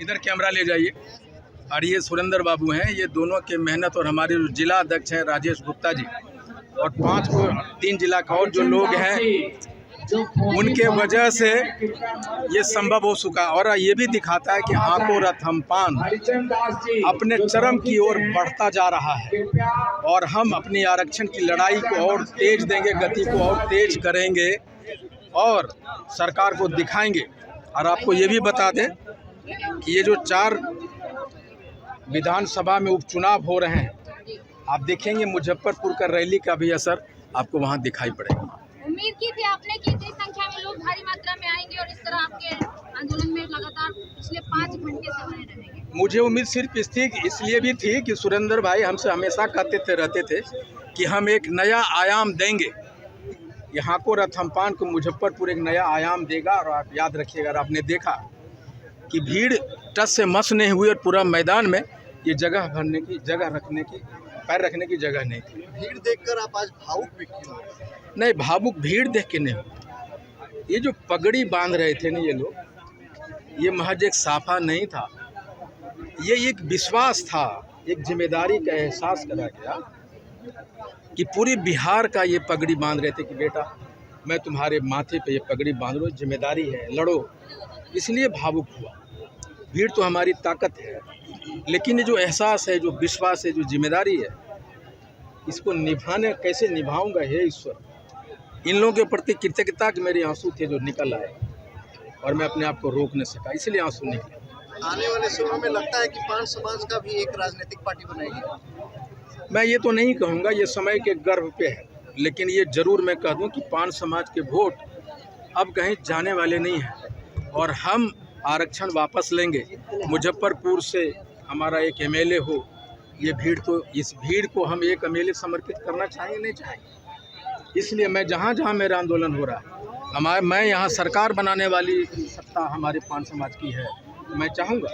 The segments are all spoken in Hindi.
इधर कैमरा ले जाइए। और ये सुरेंद्र बाबू हैं, ये दोनों के मेहनत और हमारे जो जिला अध्यक्ष हैं राजेश गुप्ता जी और 3 जिला का और जो लोग हैं उनके वजह से ये संभव हो चुका। और ये भी दिखाता है कि हाको रथमपान अपने चरम की ओर बढ़ता जा रहा है और हम अपनी आरक्षण की लड़ाई को और तेज देंगे, गति को और तेज करेंगे और सरकार को दिखाएंगे। और आपको ये भी बता दें कि ये जो 4 विधानसभा में उपचुनाव हो रहे हैं, आप देखेंगे मुजफ्फरपुर का रैली का भी असर आपको वहाँ दिखाई पड़ेगा। उम्मीद की थी आपने कि इतनी संख्या में लोग भारी मात्रा में आएंगे और इस तरह आपके आंदोलन में लगातार पिछले 5 घंटे से बने रहेंगे? मुझे उम्मीद सिर्फ इसलिए भी थी कि सुरेंद्र भाई हमसे हमेशा रहते थे कि हम एक नया आयाम देंगे। यहाँ को रथमपान को मुजफ्फरपुर एक नया आयाम देगा। और आप याद रखिएगा, आपने देखा कि भीड़ टस से मस नहीं हुई और पूरा मैदान में ये जगह भरने की, जगह रखने की, पैर रखने की जगह नहीं थी। भीड़ देखकर आप आज भावुक भी क्यों? नहीं, भावुक भीड़ देख के नहीं। ये जो पगड़ी बांध रहे थे ना ये लोग, ये महज एक साफा नहीं था, ये एक विश्वास था, एक जिम्मेदारी का एहसास करा गया कि पूरे बिहार का ये पगड़ी बांध रहे थे कि बेटा मैं तुम्हारे माथे पे ये पगड़ी बांध लो, जिम्मेदारी है, लड़ो। इसलिए भावुक हुआ। भीड़ तो हमारी ताकत है, लेकिन ये जो एहसास है, जो विश्वास है, जो जिम्मेदारी है, इसको निभाने कैसे निभाऊंगा हे ईश्वर। इन लोगों के प्रति कृतज्ञता के मेरे आंसू थे जो निकल आए और मैं अपने आप को रोक नहीं सका, इसलिए आंसू निकले। आने वाले समय में लगता है कि पान समाज का भी एक राजनीतिक पार्टी बनाएगी? मैं ये तो नहीं कहूँगा, ये समय के गर्भ पे है, लेकिन ये जरूर मैं कह दूँ कि पान समाज के वोट अब कहीं जाने वाले नहीं हैं और हम आरक्षण वापस लेंगे। मुजफ्फरपुर से हमारा एक एमएलए हो, ये भीड़ तो, इस भीड़ को हम एक एमएलए समर्पित करना चाहेंगे नहीं चाहेंगे। इसलिए मैं जहाँ जहाँ मेरा आंदोलन हो रहा है, मैं यहाँ सरकार बनाने वाली सत्ता हमारे पान समाज की है, मैं चाहूँगा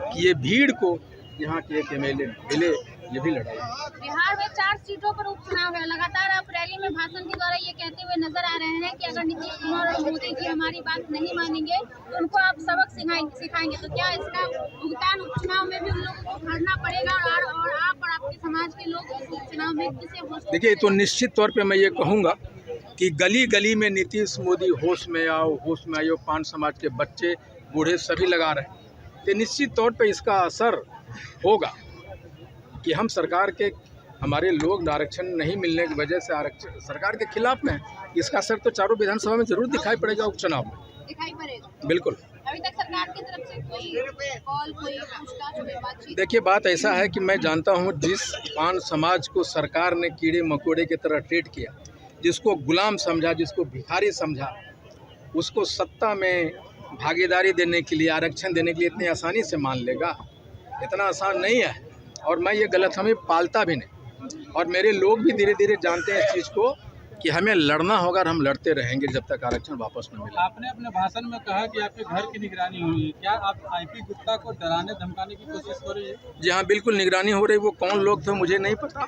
कि ये भीड़ को यहाँ के एक एमएलए मिले, ये भी लड़ाई। बिहार में 4 सीटों पर उपचुनाव है, लगातार आप रैली में भाषण के द्वारा ये कहते हुए नजर आ रहे हैं कि अगर नीतीश कुमार और मोदी जी हमारी बात नहीं मानेंगे तो उनको आप सबक सिखाएंगे। तो क्या इसका भुगतान उपचुनाव में भी उन लोगों को भरना पड़ेगा और आप और आपके समाज के लोग इस चुनाव में किसे? देखिए, तो निश्चित तौर पर मैं ये कहूँगा कि गली गली में नीतीश मोदी होश में आओ, पान समाज के बच्चे बूढ़े सभी लगा रहे हैं। तो निश्चित तौर पे इसका असर होगा कि हम सरकार के, हमारे लोग आरक्षण नहीं मिलने की वजह से आरक्षण सरकार के खिलाफ में, इसका असर तो 4 विधानसभा में जरूर दिखाई पड़ेगा उपचुनाव में। दिखाई पड़ेगा? बिल्कुल। अभी तक सरकार की तरफ से कोई कॉल, कोई पूछताछ, कोई बातचीत? देखिए, बात ऐसा है कि मैं जानता हूँ जिस पान समाज को सरकार ने कीड़े मकोड़े की तरह ट्रीट किया, जिसको गुलाम समझा, जिसको भिखारी समझा, उसको सत्ता में भागीदारी देने के लिए, आरक्षण देने के लिए इतनी आसानी से मान लेगा? इतना आसान नहीं है। और मैं ये गलतफहमी पालता भी नहीं। और मेरे लोग भी धीरे धीरे जानते हैं इस चीज़ को कि हमें लड़ना होगा और हम लड़ते रहेंगे जब तक आरक्षण वापस न मिले। आपने अपने भाषण में कहा कि आपके घर की निगरानी हुई है, क्या आप आईपी गुप्ता को डराने धमकाने की कोशिश कर रही है? जी हाँ, बिल्कुल निगरानी हो रही। वो कौन लोग थे मुझे नहीं पता,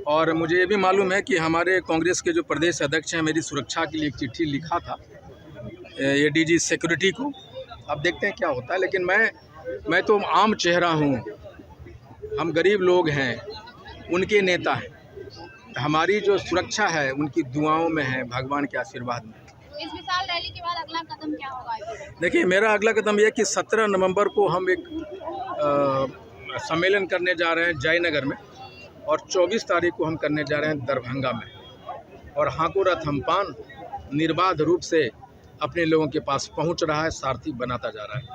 और मुझे ये भी मालूम है कि हमारे कांग्रेस के जो प्रदेश अध्यक्ष हैं, मेरी सुरक्षा के लिए एक चिट्ठी लिखा था एडीजी सिक्योरिटी को। अब देखते हैं क्या होता है, लेकिन मैं तो आम चेहरा हूँ, हम गरीब लोग हैं, उनके नेता हैं। हमारी जो सुरक्षा है उनकी दुआओं में है, भगवान के आशीर्वाद में। इस विशाल रैली के बाद अगला कदम क्या होगा? देखिए, मेरा अगला कदम यह कि 17 नवंबर को हम एक सम्मेलन करने जा रहे हैं जयनगर में, और 24 तारीख को हम करने जा रहे हैं दरभंगा में। और हाको रथमपान निर्बाध रूप से अपने लोगों के पास पहुंच रहा है, सारथी बनाता जा रहा है।